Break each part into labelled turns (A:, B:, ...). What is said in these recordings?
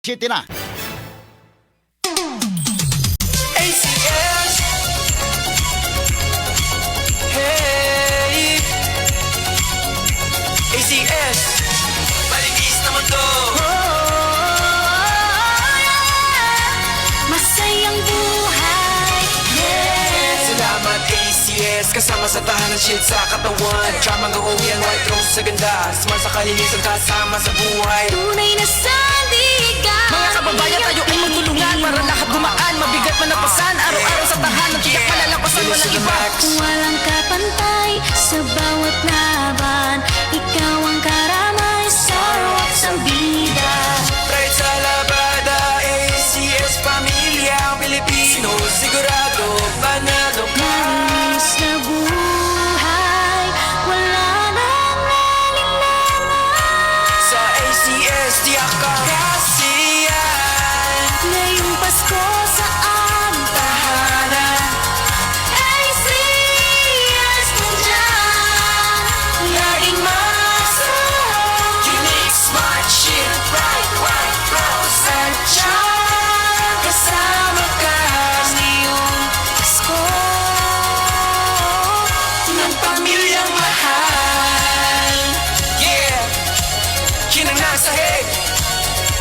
A: City na.
B: ACS. Hey. ACS. Paligis naman to.
C: Masayang buhay.
B: Salamat ACS. Kasama sa tahanan, shield sa katawan. Drama ng uwian, white rose sa ganda. Smart sa kalinisan, kasama sa buhay.
C: Tunay na sandigan.
D: Mga kababayan, tayo ay magtulungan para lahat gumaan. Mabigat man napasan, araw-araw sa tahanan. Tiyak malalampasan, walang iba.
C: Walang kapantay sa bawat laban. Ikaw ang karamay sa ruwak sa bida.
B: Pride sa labada, ACS pamilya Pilipino. Sigurado, panalo ka.
C: Manis na buhay, wala nang alinlangan.
B: Sa ACS, tiyak ka kasiyan.
C: Ngayong Pasko sa aming tahanan. ACS nandiyan, laging masarap.
B: Unique, smart, shield, bright, white, rose, at siyan. Kasama ka
C: Ngayong Pasko
B: ng pamilyang mahal. Yeah! Yun ang nasa head.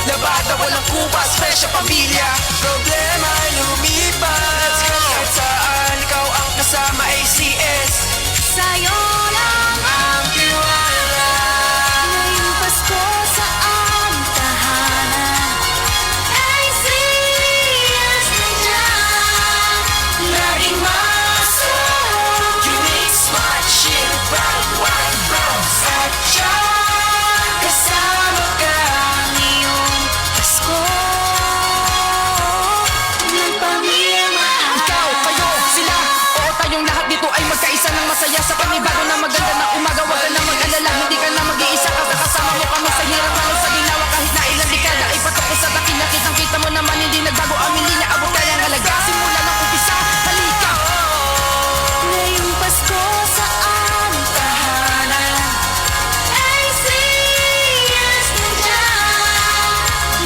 B: Labada, walang kupas, fresh sa pamilya. Problema lumipas. Kahit saan, ikaw ang kasama ACS.
C: sa'yo lang.
B: Ang tiwala.
C: Ngayong Pasko sa aming tahanan. ACS nandiyan,
B: Laging masarap. Unique, smart, shield, bright, white, rose, at siyan. Kasama ka.
C: ngayong Pasko ng pamilyang mahal.
D: Ikaw, kayo, sila, oo tayong lahat dito ay magkaisa ng masaya sa panibago na maganda na umaga. Huwag ka na mag-alala, hindi ka na mag-iisa. Kasama mo kami sa hirap lalo sa ginawa. Kahit na ilang dekada ay patok ko sa dakilang. Kitang-kita mo naman hindi nagbago ang linya. Abot kaya ang halaga simula ng umpisa. Halika!
C: Ngayong Pasko sa aming tahanan. ACS nandiyan,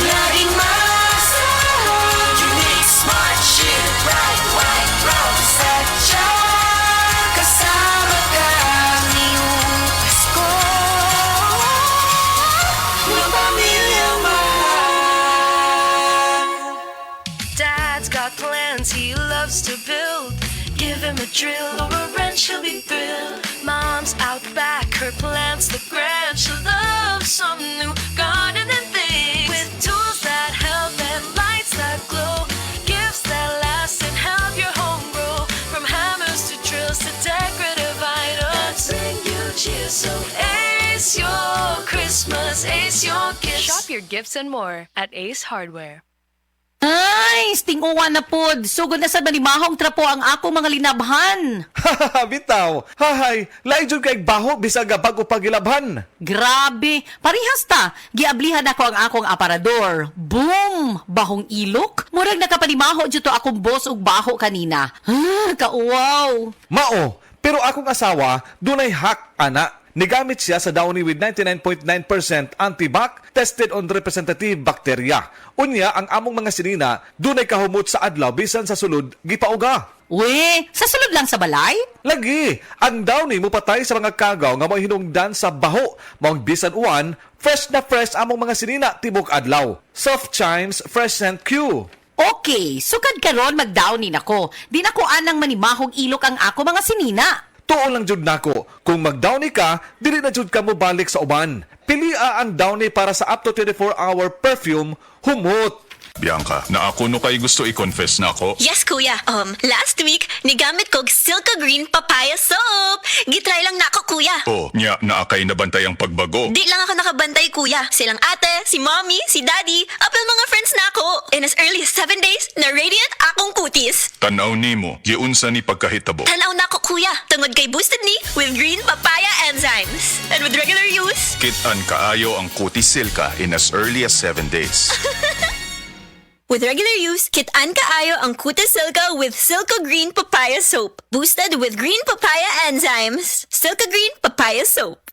B: Laging masarap. Unique, smart, shield, bright, white, rose, at siyan. Kasama ka.
C: ngayong Pasko
B: Ng pamilyang mahal.
E: Dad's got plans he loves to build. Give him a drill or a wrench, he'll be thrilled. Mom's out back, her plants look grand. She loves some new gardening things with tools that help and lights that glow. Gifts that last and help your home grow. From hammers to drills to decorative items. Bring you cheer, so ace your Christmas, ace your gifts. Shop your gifts and more at Ace Hardware.
F: Ay, stinguwan na pod. Sugod na sa manimahong trapo ang ako mga linabhan.
G: Bitaw, hahay, laijud kay baho bisag bago pagilabhan.
F: Grabe. Parihas ta. Giablihan ako ang akong aparador. Boom! Bahong ilok. Murag nakapanimaho dito akong boss ug baho kanina. Kauwaw.
G: Mao, pero akong asawa, dunay hack, ana. Nigamit siya sa Downy with 99.9% antibac tested on representative bacteria. Unya, ang among mga sinina, dunay kahumot sa adlaw bisan sa sulod, gipauga.
F: We, sa sulod lang sa balay?
G: Lagi, ang Downy mo patay sa mga kagaw nga mo hinungdan sa baho. Maong bisan uwan, fresh na fresh among mga sinina tibok adlaw. Soft Chimes Fresh Scent Q.
F: Okay, sukad karon magdownin ako. Di na ko anang manimahong ilok ang ako mga sinina.
G: Tuon lang jud nako, kung mag-Downy ka, dili na jud ka mo balik sa uban. Pilia ang Downy para sa up to 24-hour perfume, humot.
H: Bianca, na ako no kay gusto i-confess na ako.
I: Yes, kuya. Last week, nigamit ko Silka Green Papaya Soap. Gitry lang na ako, kuya.
H: Oh, nya naakay nabantay ang pagbago.
I: Di lang ako nakabantay, kuya. Silang ate, si mommy, si daddy, apel mga friends na ako. In as early as 7 days, na radiant akong kutis.
H: Tanaw nimo, giunsa ni pagkahitabo.
I: Tanaw na ako, kuya. Tungod kay boosted ni with green papaya enzymes. And with regular use,
H: Kit-an kaayo ang kutis silka in as early as 7 days.
I: with regular use, kit-an kaayo ang kutis silka with Silka Green Papaya Soap. Boosted with green papaya enzymes. Silka Green Papaya Soap.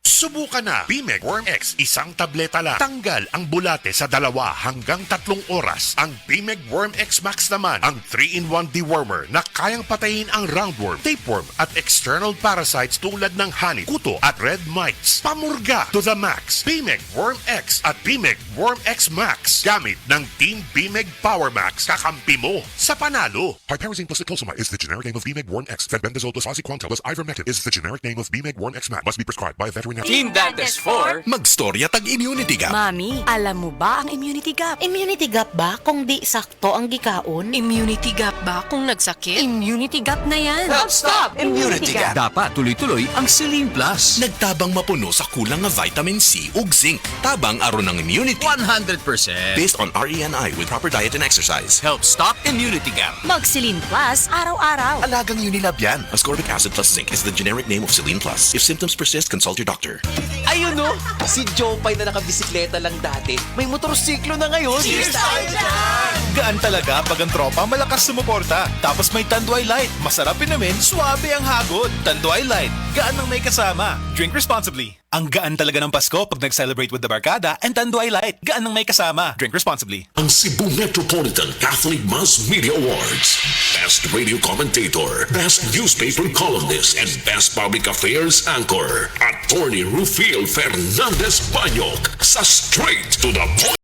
A: Subukan na Bimeg Worm X, isang tableta lang. Tanggal ang bulate sa 2 hanggang 3 oras. Ang Bimeg Worm X Max naman, ang 3-in-1 dewormer na kayang patayin ang roundworm, tapeworm at external parasites tulad ng honey, kuto at red mites. Pamurga to the max. Bimeg Worm X at Bimeg Worm X Max. Gamit ng Team Bimeg Power Max, kakampi mo sa panalo.
J: Piperazine plus niclosamide is the generic name of Bimeg Worm X. Fenbendazole plus oxyquantel plus ivermectin is the generic name of Bimeg Worm X Max. Must be prescribed by a veterinarian.
B: Team Dantes 4.
K: Magstorya tag Immunity Gap.
F: Mami, alam mo ba ang immunity gap?
L: Immunity gap ba kung di sakto ang gikaon?
E: Immunity gap ba kung nagsakit?
L: Immunity gap na yan.
B: Stop! Immunity Gap.
K: Dapat tuloy-tuloy ang Celine Plus. Nagtabang mapuno sa kulang nga vitamin C ug zinc. Tabang aron ng immunity.
M: 100%.
K: Based on RENI with proper diet and exercise.
M: Help stop immunity gap.
L: Mag-Celine Plus araw-araw.
K: Alagang Unilab yan. Ascorbic acid plus zinc is the generic name of Celine Plus. If symptoms persist, consult your doctor.
B: Ayun no, si Jopay na nakabisikleta lang dati, may motorsiklo na ngayon. Cheers tayo dyan!
M: Gaan talaga pag ang tropa malakas sumuporta. Tapos may Tanduay Light. Masarap namin, suabe ang hagod. Tanduay Light, gaan ng may kasama. Drink responsibly. Ang gaan talaga ng Pasko pag nag-celebrate with the Barkada and Tanduay Light. Gaan ng may kasama. Drink responsibly.
J: Ang Cebu Metropolitan Catholic Mass Media Awards. Best Radio Commentator, Best Newspaper Columnist, and Best Public Affairs Anchor. Attorney Rufiel Fernandez Banyok sa Straight to the Point